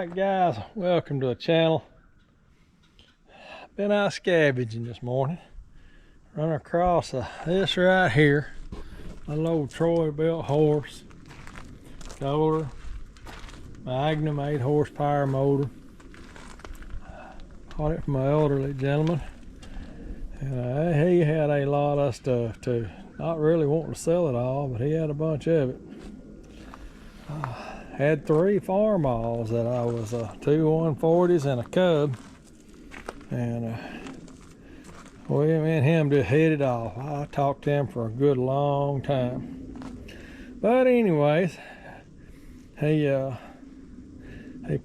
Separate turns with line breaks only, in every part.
Alright guys, welcome to the channel. Been out scavenging this morning. Run across this right here. A little old Troybuilt Horse. Kohler. Magnum 8 horsepower motor. Bought it from an elderly gentleman. And he had a lot of stuff too. Not really wanting to sell it all, but he had a bunch of it. Had 3 farmalls that I was 2 140s and a cub, and me and him just hit it off. I talked to him for a good long time. But anyways, he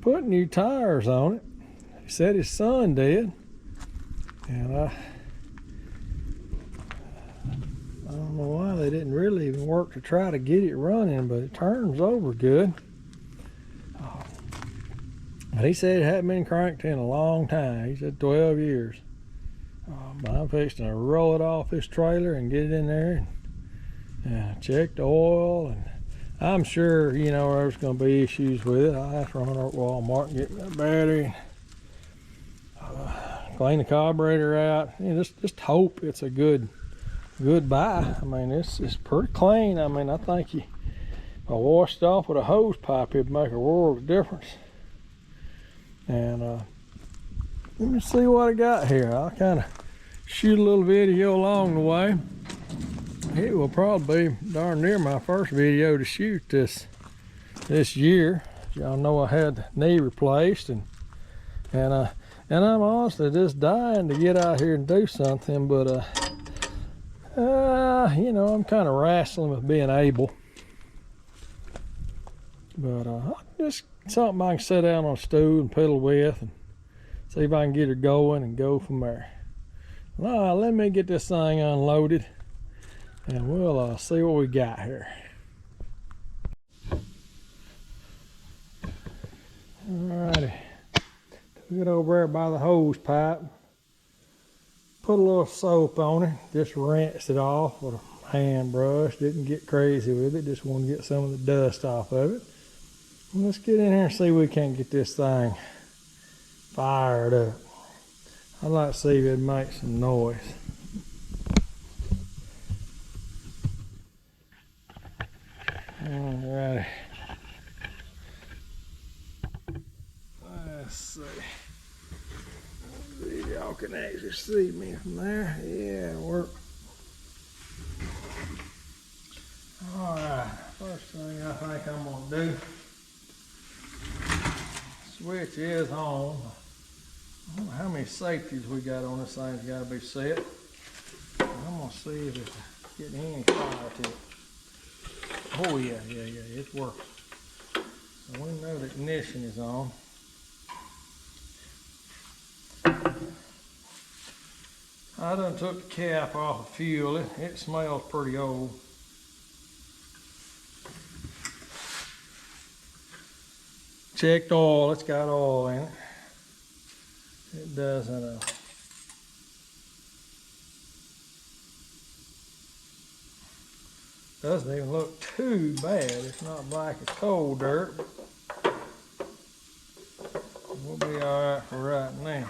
put new tires on it. He said his son did, and I don't know why they didn't really even work to try to get it running, but it turns over good. But he said it hadn't been cranked in a long time. He said 12 years. But I'm fixing to roll it off this trailer and get it in there and check the oil. And I'm sure, you know, there's going to be issues with it. I'll have to run over to Walmart and get that battery. Clean the carburetor out. You know, just hope it's a good buy. I mean, it's pretty clean. I mean, I think if I washed it off with a hose pipe, it'd make a world of difference. And let me see what I got here. I'll kind of shoot a little video along the way. It will probably be darn near my first video to shoot this year. Y'all know I had the knee replaced, and I'm honestly just dying to get out here and do something, but you know, I'm kind of wrestling with being able. But just something I can sit down on a stool and pedal with and see if I can get her going and go from there. Well, let me get this thing unloaded and we'll see what we got here. Alrighty, took it over there by the hose pipe, put a little soap on it, just rinsed it off with a hand brush. Didn't get crazy with it, just want to get some of the dust off of it. Let's get in here and see if we can't get this thing fired up. I'd like to see if it makes some noise. Alrighty. Let's see. See if y'all can actually see me from there. Yeah, it'll work. Alright, first thing I think I'm going to do, switch is on. I don't know how many safeties we got on this thing. It's got to be set. I'm going to see if it's getting any fire to it. Oh yeah, it's working. So we know the ignition is on. I done took the cap off of fuel. It smells pretty old. Checked oil, it's got oil in it. It doesn't even look too bad. It's not black as coal dirt. We'll be alright for right now.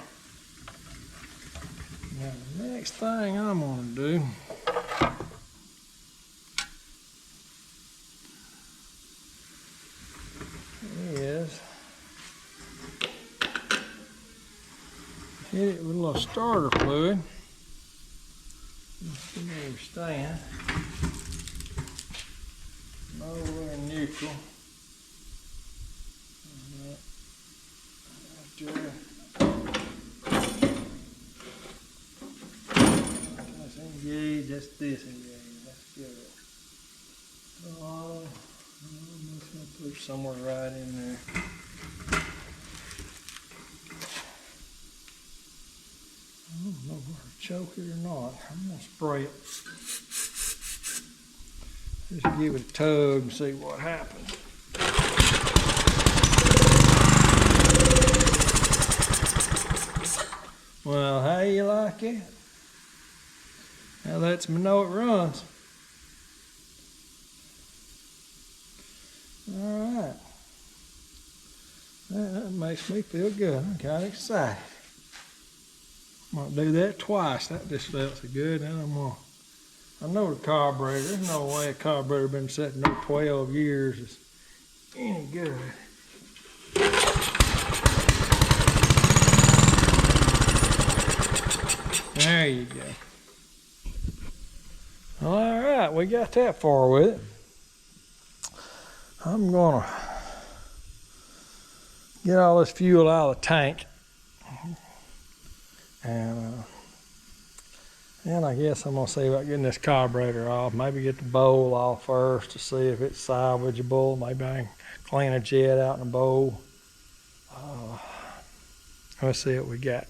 Now the next thing I'm gonna do is hit it with a little starter fluid. See where we stand. Nowhere neutral. Let's engage, that's disengage. That's good. I'm just going to put somewhere right in there. I don't know where to choke it or not. I'm going to spray it. Just give it a tug and see what happens. Well, how you like it? That lets me know it runs. Alright. That makes me feel good. I'm kind of excited. I'm gonna do that twice. That just felt so good. And I know the carburetor, there's no way a carburetor been sitting there 12 years is any good. There you go. All right, we got that far with it. I'm gonna get all this fuel out of the tank. And I guess I'm gonna see about getting this carburetor off. Maybe get the bowl off first to see if it's salvageable. Maybe I can clean a jet out in the bowl. Let's see what we got.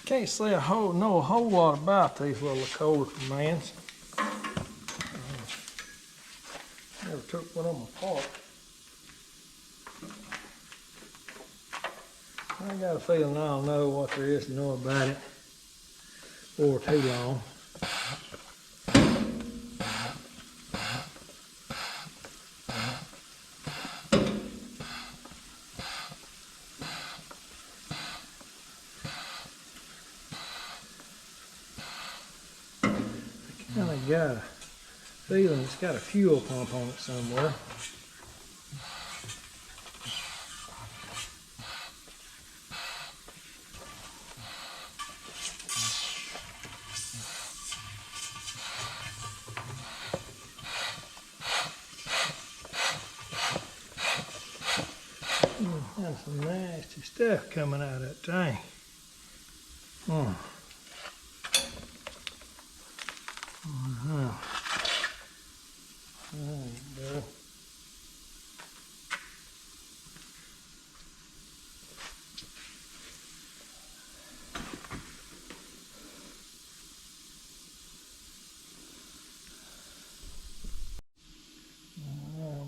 Can't say know a whole lot about these little quarter commands. Never took one of them apart. I got a feeling I'll know what there is to know about it before too long. Kind of got a feeling it's got a fuel pump on it somewhere. That's some nasty stuff coming out of that tank. There you go.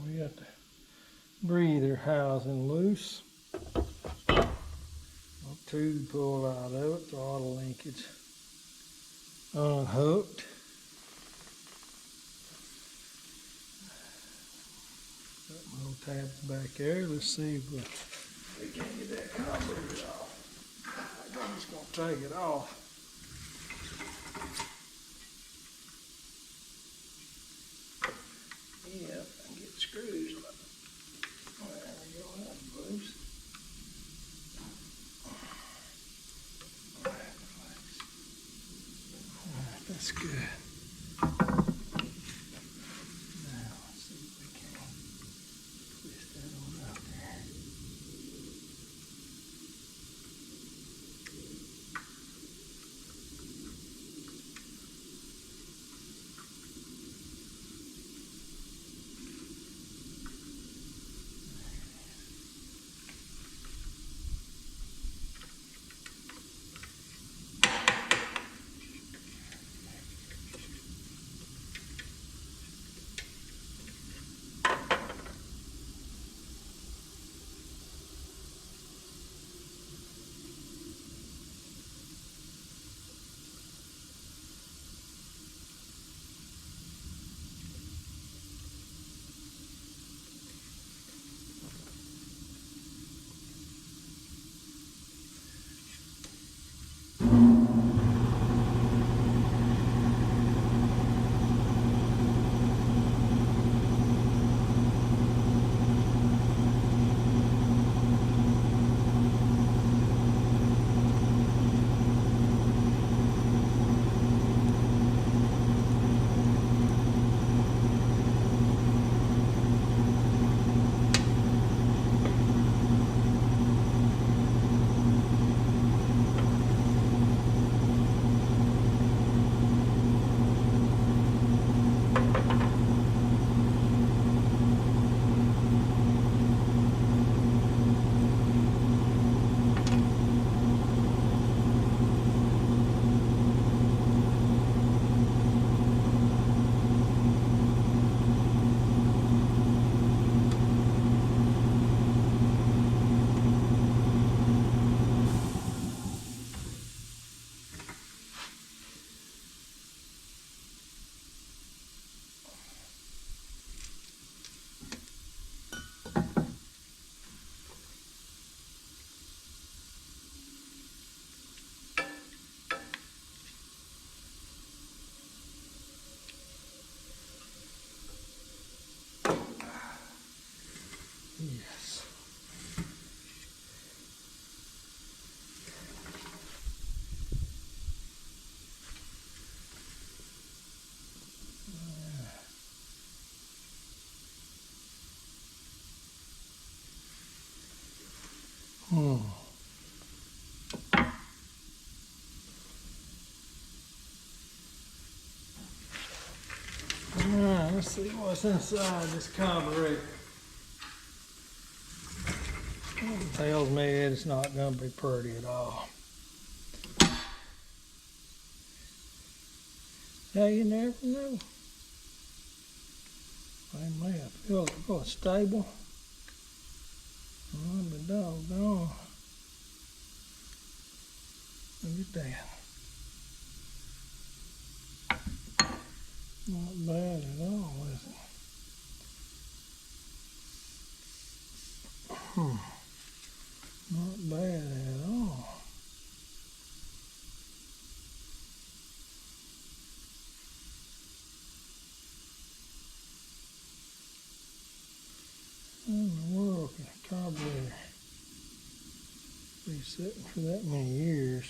We got the breather housing loose. Tube pulled out of it, throttle linkage unhooked. Got my little tabs back there. Let's see if we can get that carburetor off. I'm just gonna take it off. Yep, and get the screws loose. There we go, that's loose. That's good. Now let's see if we can twist that on out there. Alright, let's see what's inside this carburetor. It tells me it's not going to be pretty at all. Yeah, you never know. I feel like it's going stable. Oh, but doggone. Look at that. Not bad at all, is it? Not bad at all. How in the world can a carburetor be sitting for that many years?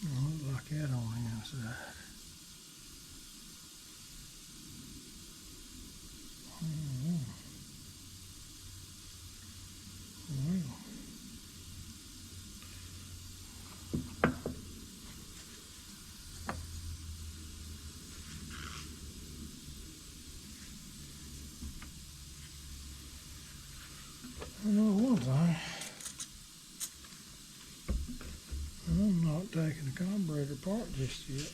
It looks like that on the inside. I know one thing. I'm not taking the carburetor apart just yet.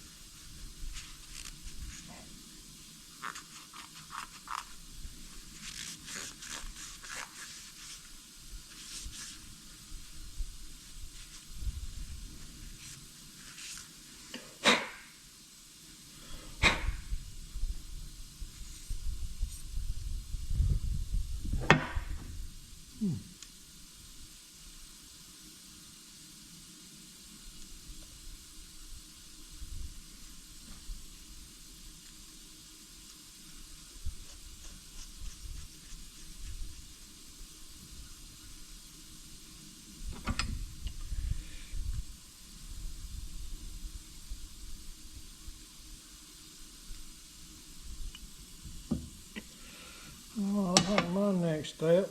Well, I think my next step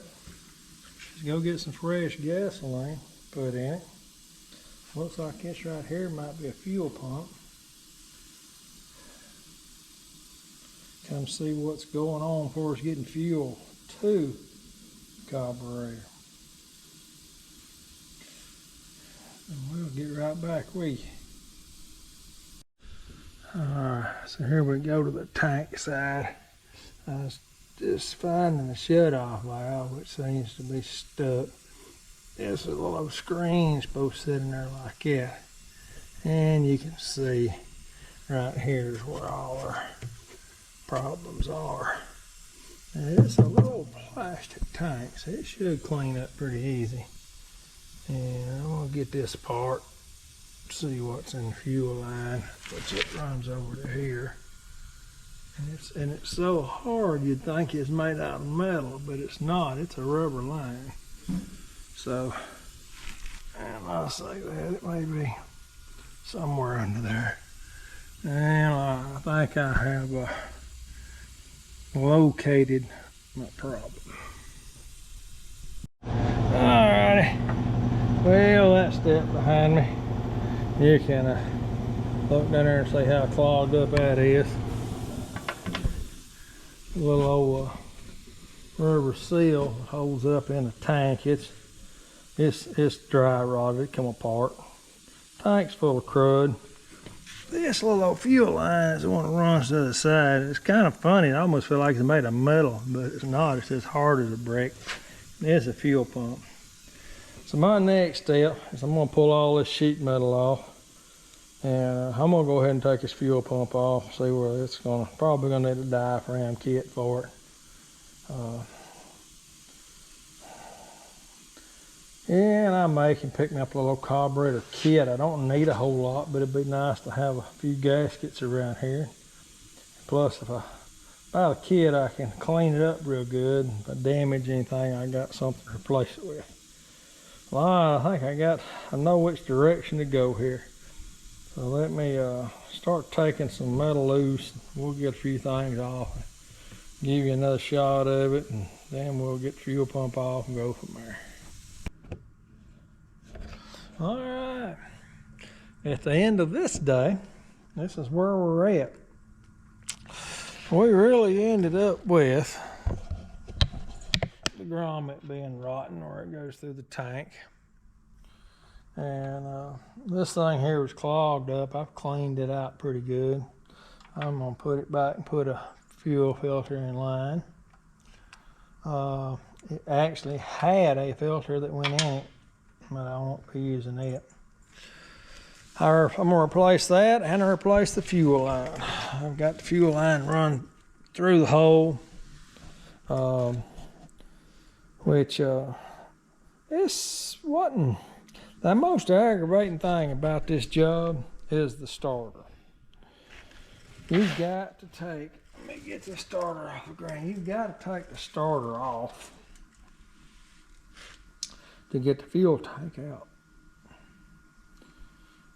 is go get some fresh gasoline, put in it. Looks like this right here might be a fuel pump. Come see what's going on before it's getting fuel to the carburetor. And we'll get right back with you. Alright, so here we go to the tank side. I was just finding the shut-off valve, which seems to be stuck. This little screen is supposed to sit in there like that. And you can see right here is where all our problems are. And it's a little plastic tank, so it should clean up pretty easy. And I'm going to get this apart, see what's in the fuel line, which it runs over to here. And it's so hard you'd think it's made out of metal, but it's not. It's a rubber line. So, and I'll say that it may be somewhere under there. And I think I have located my problem. Alrighty. Well, that step behind me, you can look down there and see how clogged up that is. A little old rubber seal holds up in the tank. It's dry rotted. It come apart. Tank's full of crud. This little old fuel line is the one that runs to the side. It's kind of funny. I almost feel like it's made of metal, but it's not. It's as hard as a brick. It's a fuel pump. So my next step is I'm going to pull all this sheet metal off. And I'm going to go ahead and take this fuel pump off, see where it's probably going to need a diaphragm kit for it. And I may can pick me up a little carburetor kit. I don't need a whole lot, but it'd be nice to have a few gaskets around here. Plus, if I buy the kit, I can clean it up real good. If I damage anything, I got something to replace it with. Well, I think I know which direction to go here. So let me start taking some metal loose. We'll get a few things off. give you another shot of it, and then we'll get the fuel pump off and go from there. All right, at the end of this day, this is where we're at. We really ended up with the grommet being rotten where it goes through the tank. And this thing here was clogged up. I've cleaned it out pretty good. I'm gonna put it back and put a fuel filter in line. It actually had a filter that went in it, but I won't be using it. I'm gonna replace that and replace the fuel line. I've got the fuel line run through the hole, which this wasn't. The most aggravating thing about this job is the starter. You've got to take, let me get this starter off the ground. You've got to take the starter off to get the fuel tank out.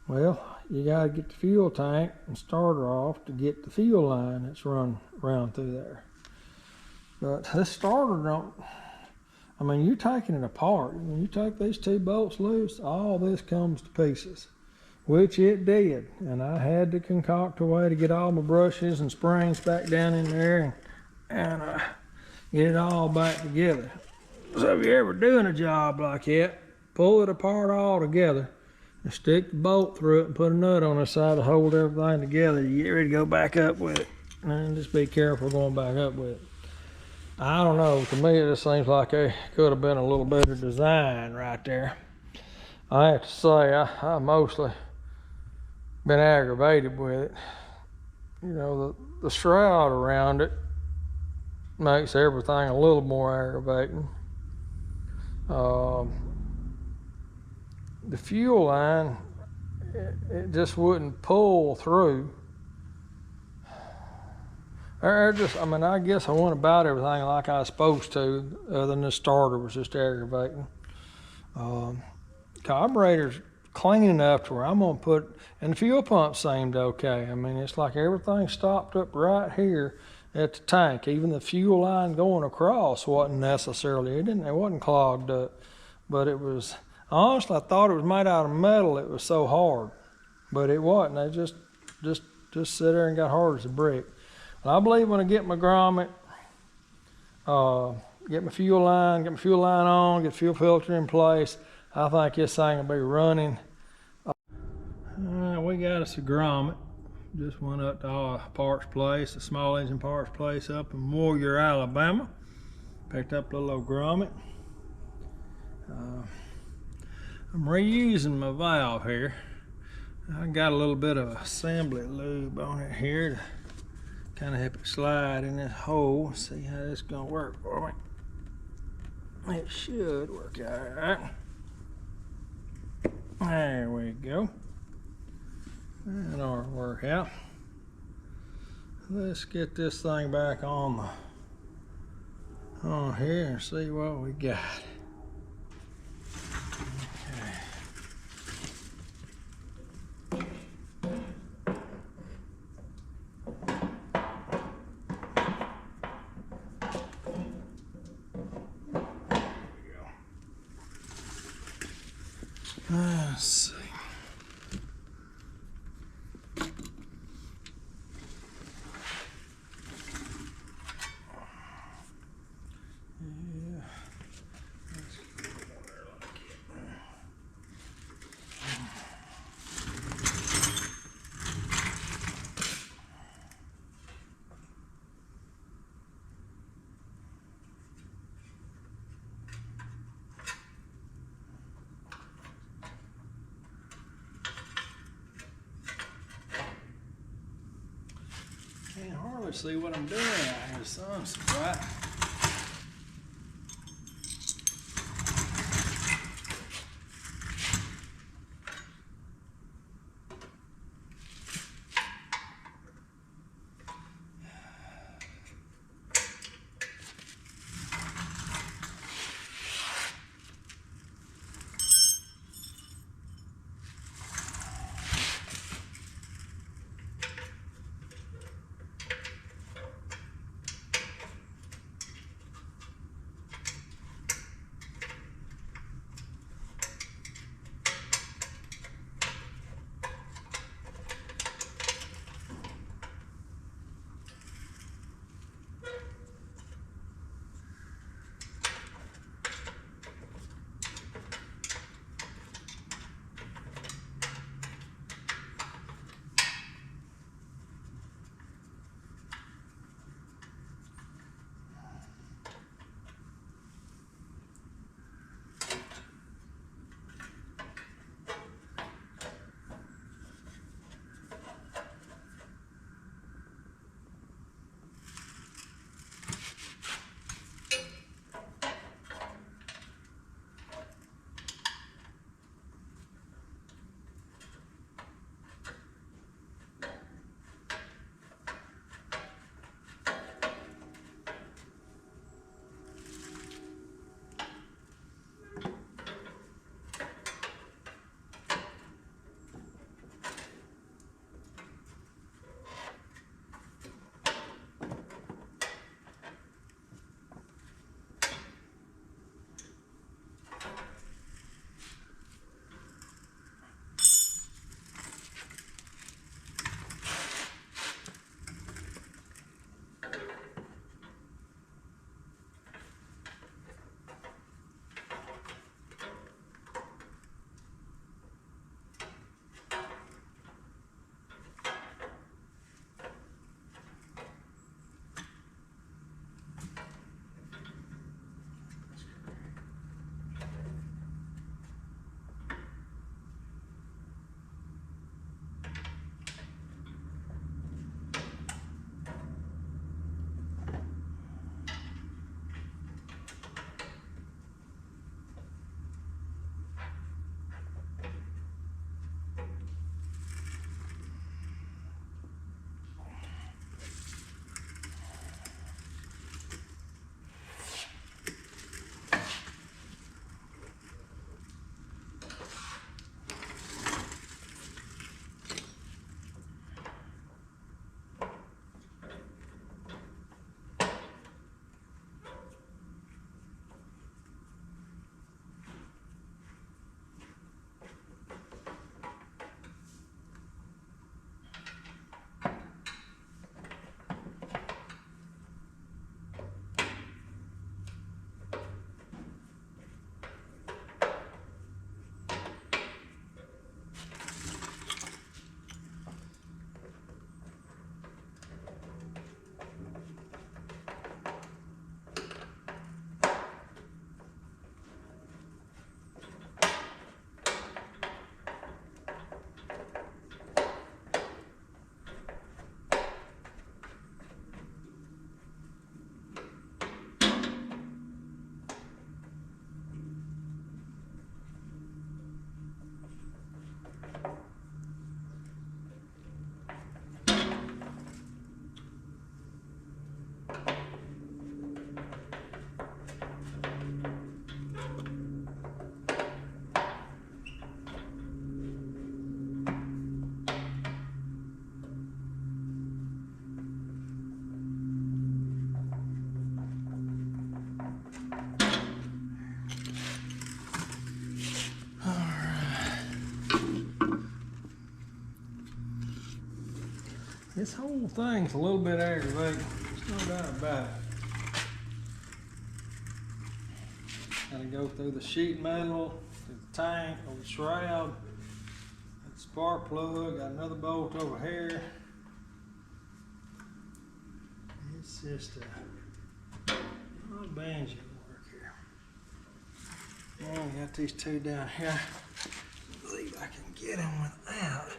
Well, you got to get the fuel tank and starter off to get the fuel line that's run around through there. But this starter don't, I mean, you're taking it apart. When you take these two bolts loose, all this comes to pieces, which it did. And I had to concoct a way to get all my brushes and springs back down in there and get it all back together. So if you're ever doing a job like that, pull it apart all together and stick the bolt through it and put a nut on the side to hold everything together. You get ready to go back up with it. And just be careful going back up with it. I don't know, to me it just seems like it could have been a little better design right there. I have to say, I mostly been aggravated with it. You know, the shroud around it makes everything a little more aggravating. The fuel line, it just wouldn't pull through. I mean, I guess I went about everything like I was supposed to, other than the starter was just aggravating. Carburetor's clean enough to where I'm gonna put, and the fuel pump seemed okay. I mean, it's like everything stopped up right here at the tank. Even the fuel line going across wasn't necessarily, it wasn't clogged up, but it was, honestly, I thought it was made out of metal. It was so hard, but it wasn't. It just sit there and got hard as a brick. I believe when I get my grommet, get my fuel line on, get the fuel filter in place, I think this thing will be running. We got us a grommet. Just went up to our parts place, a small engine parts place up in Warrior, Alabama. Picked up a little old grommet. I'm reusing my valve here. I got a little bit of assembly lube on it here to kind of help it slide in this hole. See how this is gonna work for me. It should work out all right. There we go. That ought to work out. Let's get this thing back on here and see what we got. Let's see. Yeah. Let's get over there like it. Can't hardly see what I'm doing out here. The sun's bright. This whole thing's a little bit aggravating. There's no doubt about it. Gotta go through the sheet metal, through the tank, over the shroud, the spark plug, got another bolt over here. It's just a lot of banjo work here. Now we got these two down here. See if I can get them without.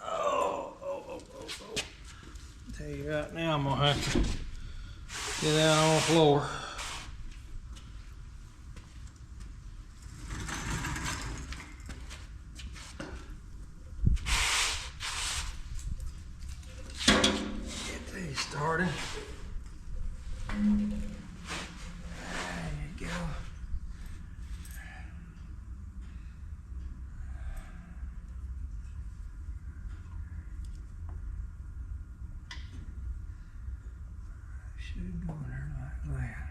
Oh. Tell you right now, I'm gonna have to get out on the floor. Get these started. There you go. Should go in there like that.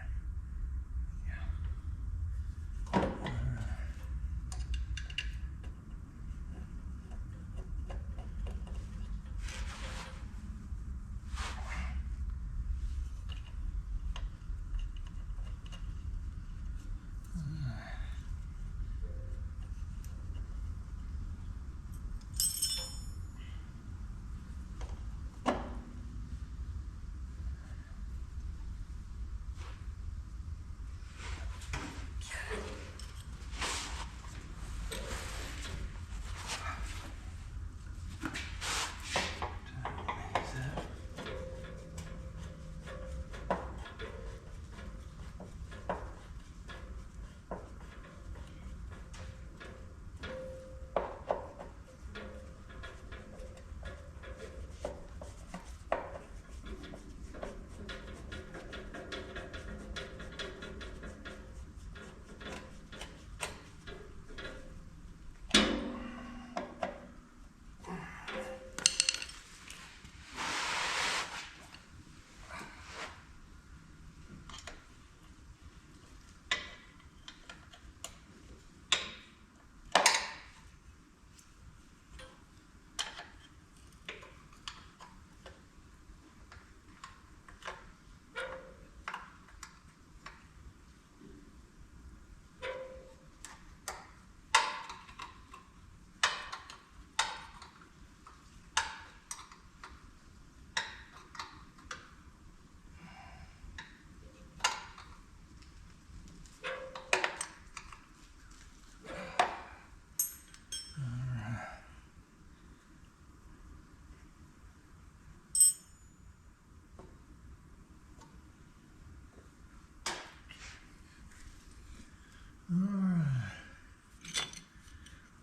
Alright,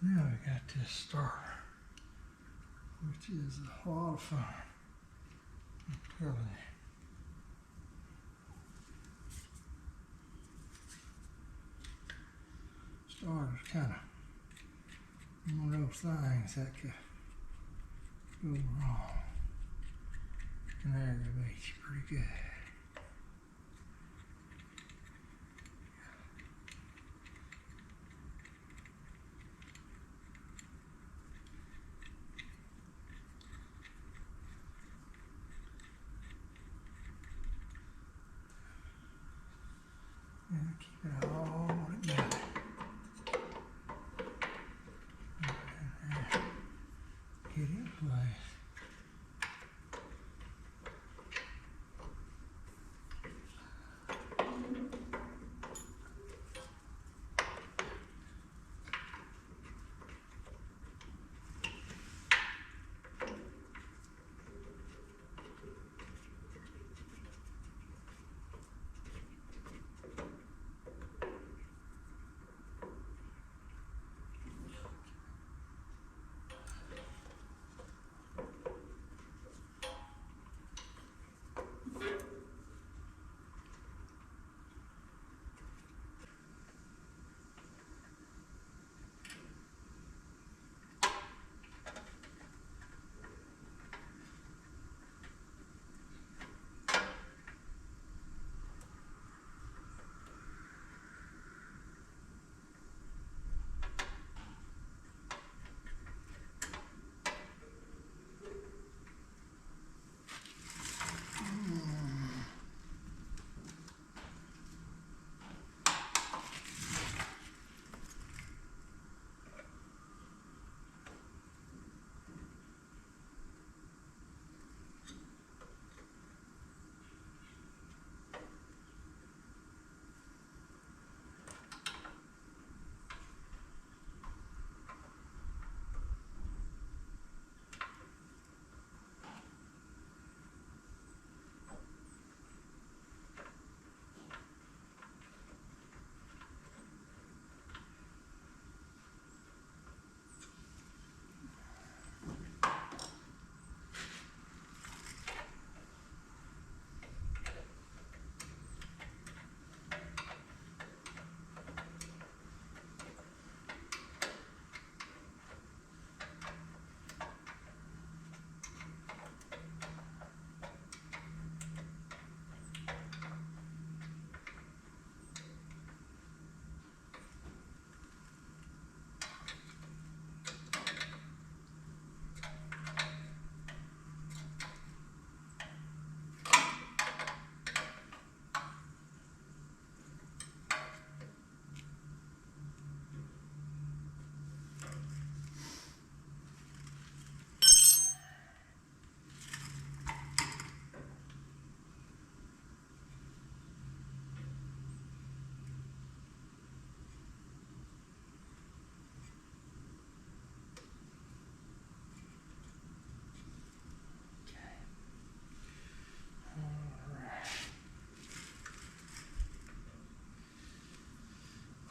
now we got this starter, which is a lot of fun, I'm telling you. Starter's kind of one of those things that could go wrong. It can aggravate you pretty good. And keep it all together. Get it in place.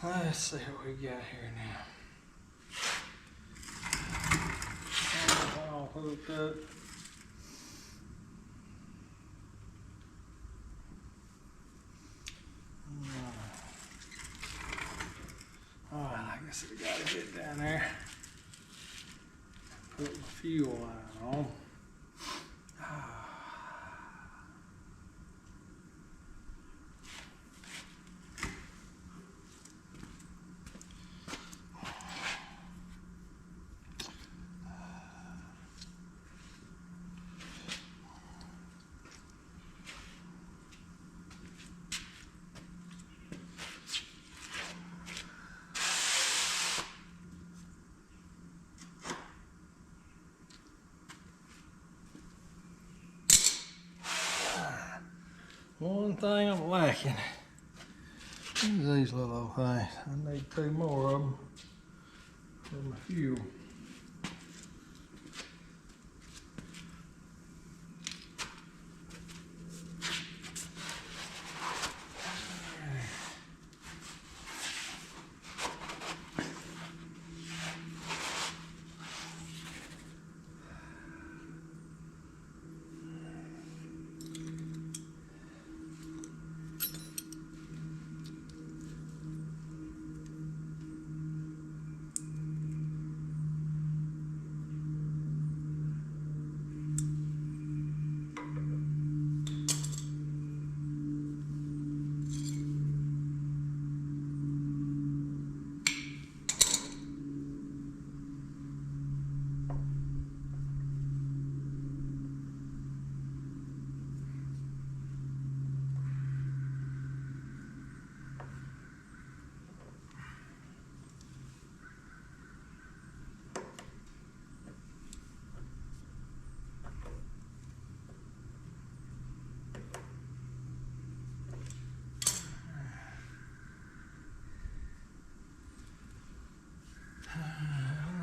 Let's see what we got here now. All hooked up. Alright, I guess I gotta get down there. Put the fuel line on. One thing I'm lacking is these little old things. I need 2 more of them for my fuel.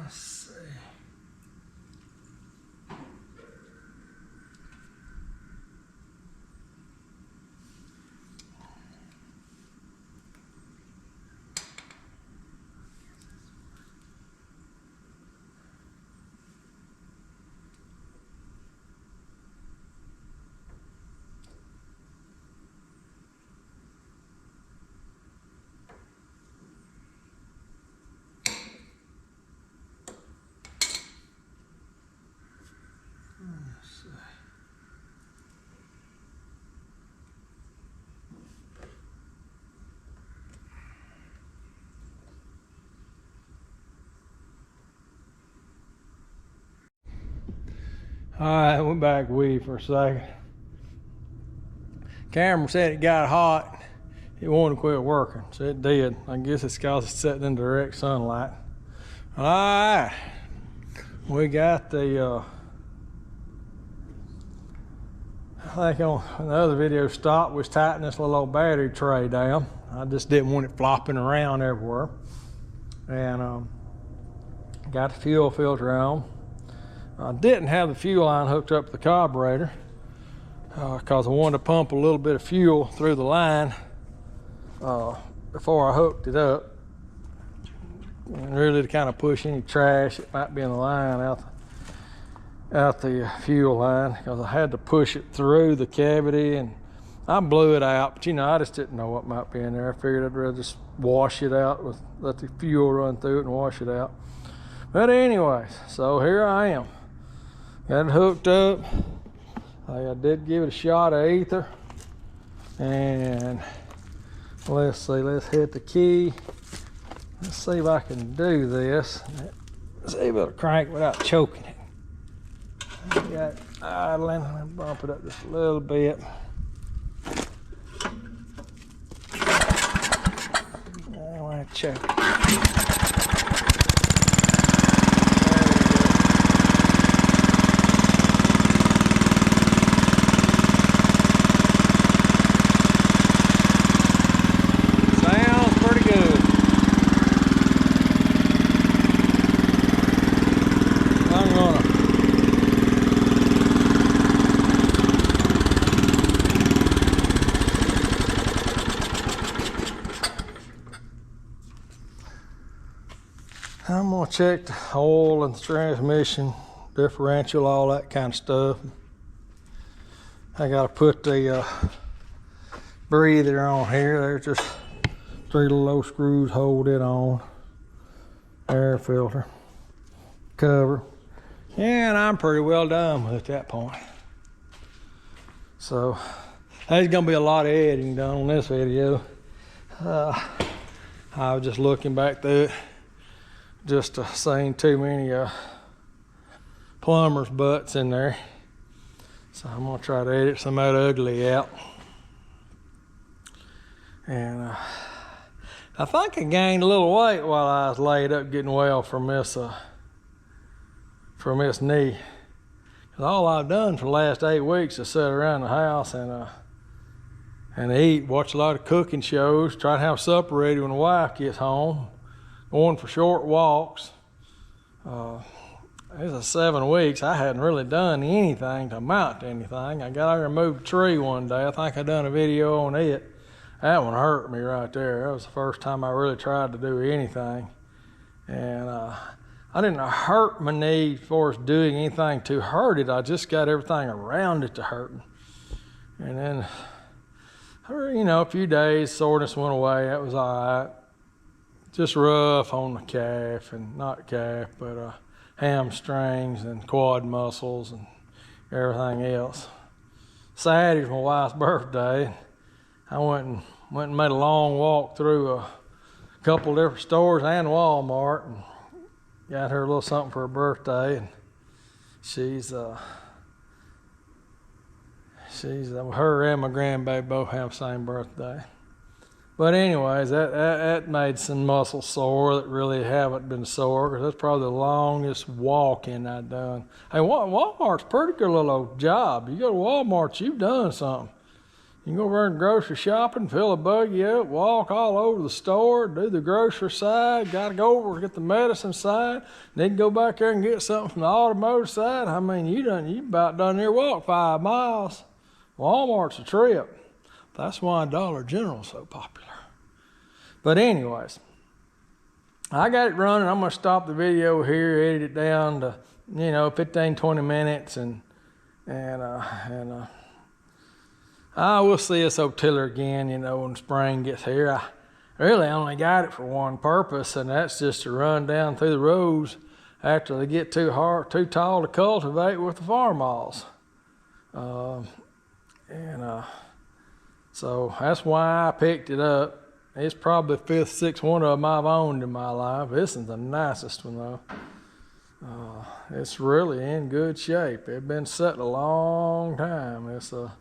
Let's see. Alright, we're back with for a second. Camera said it got hot. It wanted to quit working, so it did. I guess it's because it's sitting in direct sunlight. Alright, we got the I think on the other video stopped, was tightening this little old battery tray down. I just didn't want it flopping around everywhere. And got the fuel filter on. I didn't have the fuel line hooked up to the carburetor because I wanted to pump a little bit of fuel through the line before I hooked it up, and really to kind of push any trash that might be in the line out the fuel line, because I had to push it through the cavity, and I blew it out, but I just didn't know what might be in there. I figured I'd rather just wash it out, let the fuel run through it and wash it out. But anyways, so here I am. Got it hooked up. I did give it a shot of ether. And let's see, let's hit the key. Let's see if I can do this. See if it'll crank without choking it. Got it idling. I'll bump it up just a little bit. I want to choke it. I'm gonna check the oil and the transmission, differential, all that kind of stuff. I gotta put the breather on here. There's just 3 little old screws hold it on. Air filter, cover. Yeah, and I'm pretty well done with it at that point. So there's gonna be a lot of editing done on this video. I was just looking back through it, just seeing too many plumber's butts in there. So I'm gonna try to edit some of that ugly out. And I think I gained a little weight while I was laid up getting well from this knee. Cause all I've done for the last 8 weeks is sit around the house and eat, watch a lot of cooking shows, try to have supper ready when the wife gets home, going for short walks. It was 7 weeks. I hadn't really done anything to amount to anything. I got out there and moved a tree one day. I think I done a video on it. That one hurt me right there. That was the first time I really tried to do anything. And I didn't hurt my knee as far as doing anything to hurt it. I just got everything around it to hurting. And then, you know, a few days, soreness went away. That was all right. Just rough on the calf, and not calf, but hamstrings and quad muscles and everything else. Saturday's my wife's birthday. I went and made a long walk through a couple different stores and Walmart and got her a little something for her birthday. And her and my grandbaby both have the same birthday. But anyways, that made some muscles sore that really haven't been sore, because that's probably the longest walking I've done. Hey, Walmart's a pretty good little old job. You go to Walmart, you've done something. You can go over and grocery shopping, fill a buggy up, walk all over the store, do the grocery side, gotta go over and get the medicine side, then go back there and get something from the automotive side. I mean, you about done your walk 5 miles. Walmart's a trip. That's why Dollar General's so popular. But anyways, I got it running. I'm gonna stop the video here, edit it down to, 15, 20 minutes, and I will see this old tiller again, when spring gets here. I really only got it for one purpose, and that's just to run down through the rows after they get too tall to cultivate with the farmalls. So that's why I picked it up. It's probably the 5th, 6th one of them I've owned in my life. This is the nicest one though. It's really in good shape. It's been set a long time. It's a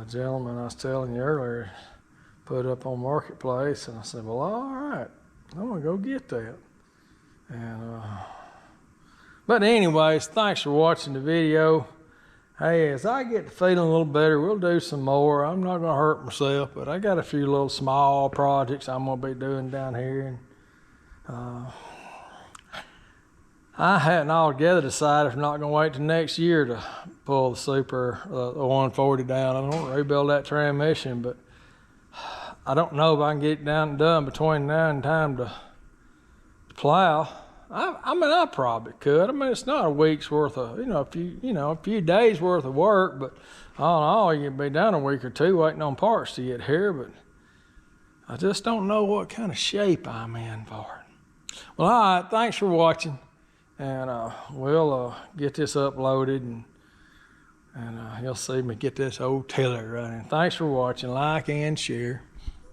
gentleman I was telling you earlier put up on Marketplace, and I said, well, all right, I'm gonna go get that. And but anyways, thanks for watching the video. Hey, as I get feeling a little better, we'll do some more. I'm not gonna hurt myself, but I got a few little small projects I'm gonna be doing down here. And I hadn't altogether decided if I'm not gonna wait till next year to pull the Super, the 140 down. I don't rebuild that transmission, but I don't know if I can get it down and done between now and time to plow. I mean, I probably could. I mean, it's not a week's worth of, a few days worth of work, but all in all, you can be down a week or two waiting on parts to get here, but I just don't know what kind of shape I'm in for it. Well, all right, thanks for watching, and we'll get this uploaded, and you'll see me get this old tiller running. Thanks for watching. Like and share.